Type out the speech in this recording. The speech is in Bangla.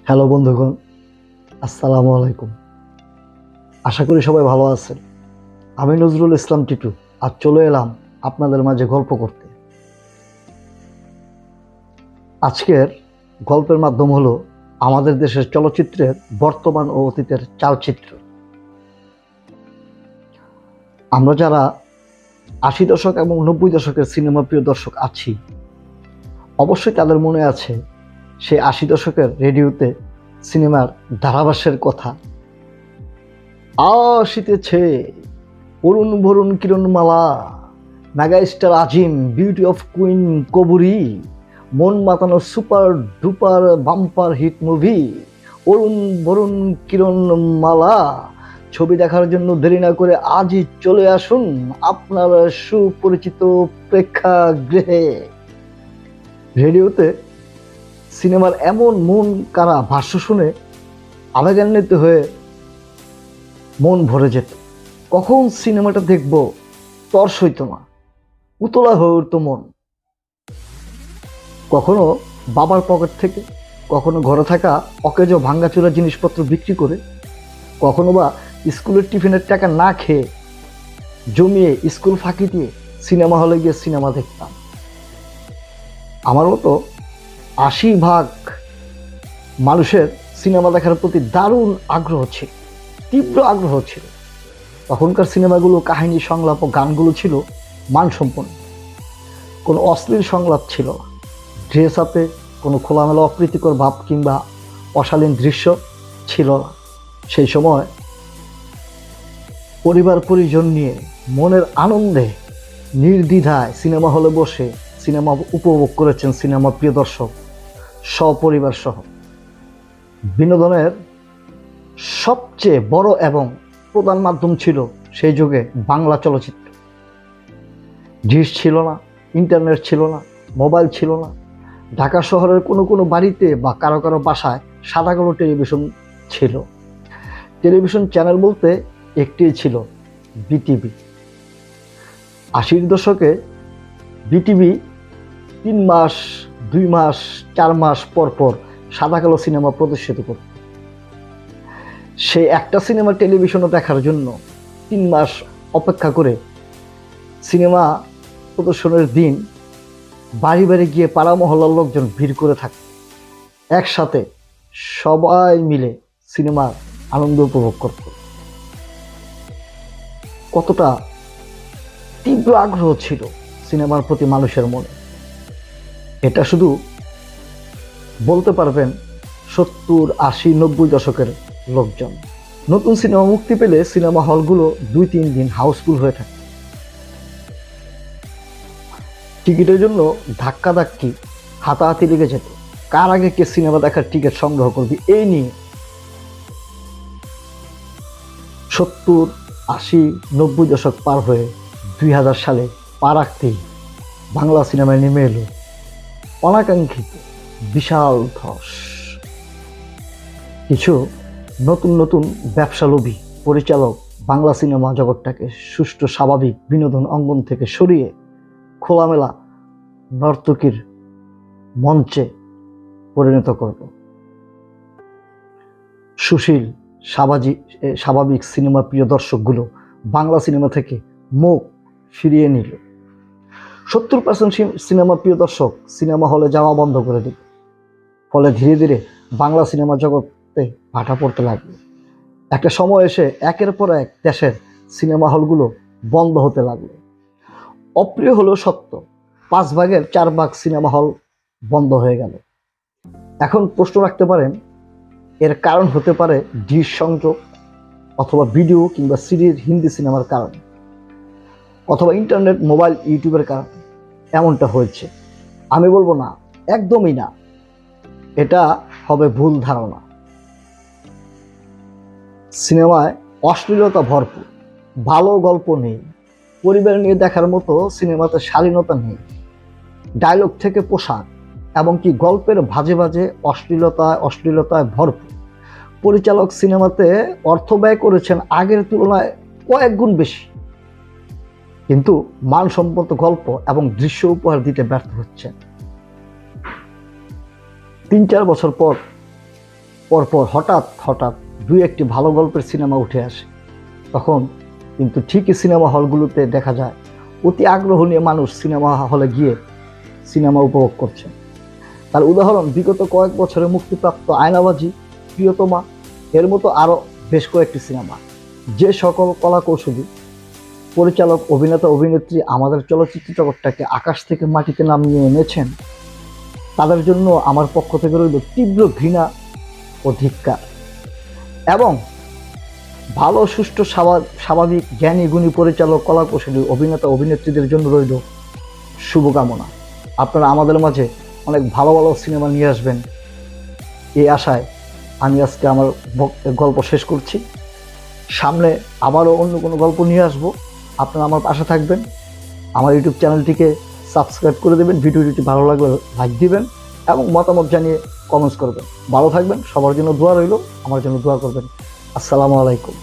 হ্যালো বন্ধুগণ, আসসালামু আলাইকুম। আশা করি সবাই ভালো আছেন। আমি নজরুল ইসলাম টিটু আজ চলে এলাম আপনাদের মাঝে গল্প করতে। আজকের গল্পের মাধ্যম হলো আমাদের দেশের চলচ্চিত্রের বর্তমান ও অতীতের চালচিত্র। আমরা যারা ৮০ দশক এবং ৯০ দশকের সিনেমা প্রিয় দর্শক আছি, অবশ্যই তাদের মনে আছে সেই ৮০ দশকের রেডিওতে সিনেমার ধারাভাষ্যের কথা। আসিতেছে Arun Barun Kiranmala, mega star Azim, beauty of queen Kabori, মন মাতানো super duper bumper hit movie Arun Barun Kiranmala. ছবি দেখার জন্য দেরি না করে আজই চলে আসুন আপনার সুপরিচিত প্রেক্ষাগৃহে। রেডিওতে সিনেমার এমন মন কাড়া ভাষ্য শুনে আবেগান্বিত হয়ে মন ভরে যেত। কখন সিনেমাটা দেখব তর সইত না, উতলা হয়ে উঠত মন। কখনো বাবার পকেট থেকে, কখনো ঘরে থাকা অকেজো ভাঙ্গাচোরা জিনিসপত্র বিক্রি করে, কখনো বা স্কুলের টিফিনের টাকা না খেয়ে জমিয়ে স্কুল ফাঁকি দিয়ে সিনেমা হলে গিয়ে সিনেমা দেখতাম। আমার মতো ৮০% মানুষের সিনেমা দেখার প্রতি দারুণ আগ্রহ ছিল, তীব্র আগ্রহ ছিল। তখনকার সিনেমাগুলো কাহিনী, সংলাপ ও গানগুলো ছিল মানসম্পন্ন। কোনো অশ্লীল সংলাপ ছিল না, ড্রেস আপে কোনো খোলামেলা অপ্রীতিকর ভাব কিংবা অশালীন দৃশ্য ছিল না। সেই সময় পরিবার পরিজন নিয়ে মনের আনন্দে নির্দ্বিধায় সিনেমা হলে বসে সিনেমা উপভোগ করেছেন সিনেমা প্রিয় দর্শক সপরিবার সহ। বিনোদনের সবচেয়ে বড় এবং প্রধান মাধ্যম ছিল সেই যুগে বাংলা চলচ্চিত্র। ডিশ ছিল না, ইন্টারনেট ছিল না, মোবাইল ছিল না। ঢাকা শহরের কোনো কোনো বাড়িতে বা কারো কারো বাসায় সাদা কালো টেলিভিশন ছিল। টেলিভিশন চ্যানেল বলতে একটিই ছিল, বিটিভি। ৮০ দশকে বিটিভি ৩ মাস, ২ মাস, ৪ মাস পর পর সাদা কালো সিনেমা প্রদর্শিত করত। সেই একটা সিনেমা টেলিভিশনে দেখার জন্য ৩ মাস অপেক্ষা করে সিনেমা প্রদর্শনের দিন বাড়ি বাড়ি গিয়ে পাড়া মহল্লার লোকজন ভিড় করে থাকে, একসাথে সবাই মিলে সিনেমার আনন্দ উপভোগ করত। কতটা তীব্র আগ্রহ ছিল সিনেমার প্রতি মানুষের মনে, এটা শুধু বলতে পারবেন ৭০, ৮০, ৯০ দশকের লোকজন। নতুন সিনেমা মুক্তি পেলে সিনেমা হলগুলো ২-৩ দিন হাউসফুল হয়ে থাকে। টিকিটের জন্য ধাক্কাধাক্কি, হাতাহাতি লেগে যেত, কার আগে কে সিনেমা দেখার টিকিট সংগ্রহ করবে এই নিয়ে। ৭০, ৮০, ৯০ দশক পার হয়ে ২০০০ সালে পা রাখতেই বাংলা সিনেমায় নেমে এলো অনাকাঙ্ক্ষিত বিশাল ধস। কিছু নতুন নতুন ব্যবসালোভী পরিচালক বাংলা সিনেমা জগৎটাকে সুষ্ঠু স্বাভাবিক বিনোদন অঙ্গন থেকে সরিয়ে খোলামেলা নর্তকীর মঞ্চে পরিণত করল। সুশীল স্বাভাবিক সিনেমা প্রিয় দর্শকগুলো বাংলা সিনেমা থেকে মুখ ফিরিয়ে নিল। ৭০% সিনেমা প্রিয় দর্শক সিনেমা হলে যাওয়া বন্ধ করে দিল। ফলে ধীরে ধীরে বাংলা সিনেমা জগতে ভাটা পড়তে লাগলো। একটা সময় এসে একের পর এক দেশের সিনেমা হলগুলো বন্ধ হতে লাগলো। অপ্রিয় হলেও সত্য, ৫/৪ সিনেমা হল বন্ধ হয়ে গেল। এখন প্রশ্ন রাখতে পারেন, এর কারণ হতে পারে ডিশ সংযোগ, অথবা ভিডিও কিংবা সিরিজ হিন্দি সিনেমার কারণে, অথবা ইন্টারনেট, মোবাইল, ইউটিউবের কারণে এমনটা হয়েছে। আমি বলবো না, একদমই না, এটা হবে ভুল ধারণা। সিনেমায় অশ্লীলতা ভরপুর, ভালো গল্প নেই, পরিবার নিয়ে দেখার মতো সিনেমাতে শালীনতা নেই, ডায়লগ থেকে পোশাক এমনকি গল্পের ভাজে ভাজে অশ্লীলতায় ভরপুর। পরিচালক সিনেমাতে অর্থ ব্যয় করেছেন আগের তুলনায় কয়েক গুণ বেশি, কিন্তু মানসম্মত গল্প এবং দৃশ্য উপহার দিতে ব্যর্থ হচ্ছেন। ৩-৪ বছর পর পরপর হঠাৎ হঠাৎ দুই একটি ভালো গল্পের সিনেমা উঠে আসে, তখন কিন্তু ঠিকই সিনেমা হলগুলোতে দেখা যায় অতি আগ্রহ নিয়ে মানুষ সিনেমা হলে গিয়ে সিনেমা উপভোগ করছেন। তার উদাহরণ বিগত কয়েক বছরে মুক্তিপ্রাপ্ত আয়নাবাজি, প্রিয়তমা, এর মতো আরও বেশ কয়েকটি সিনেমা। যে সকল কলাকৌশলী, পরিচালক, অভিনেতা, অভিনেত্রী আমাদের চলচ্চিত্র জগৎটাকে আকাশ থেকে মাটিতে নামিয়ে এনেছেন, তাদের জন্য আমার পক্ষ থেকে রইল তীব্র ঘৃণা ও ধিক্কার। এবং ভালো, সুষ্ঠু, স্বাভাবিক, জ্ঞানী, গুণী পরিচালক, কলাকৌশলী, অভিনেতা, অভিনেত্রীদের জন্য রইল শুভকামনা। আপনারা আমাদের মাঝে অনেক ভালো ভালো সিনেমা নিয়ে আসবেন, এই আশায় আমি আজকে আমার গল্প শেষ করছি। সামনে আবারও অন্য কোনো গল্প নিয়ে আসবো। আপনারা আমার পাশে থাকবেন, আমার ইউটিউব চ্যানেলটিকে সাবস্ক্রাইব করে দেবেন, ভিডিওটি ভালো লাগলে লাইক দিবেন এবং মতামত জানিয়ে কমেন্টস করবেন। ভালো থাকবেন, সবার জন্য দোয়া রইল, আমার জন্য দোয়া করবেন। আসসালামু আলাইকুম।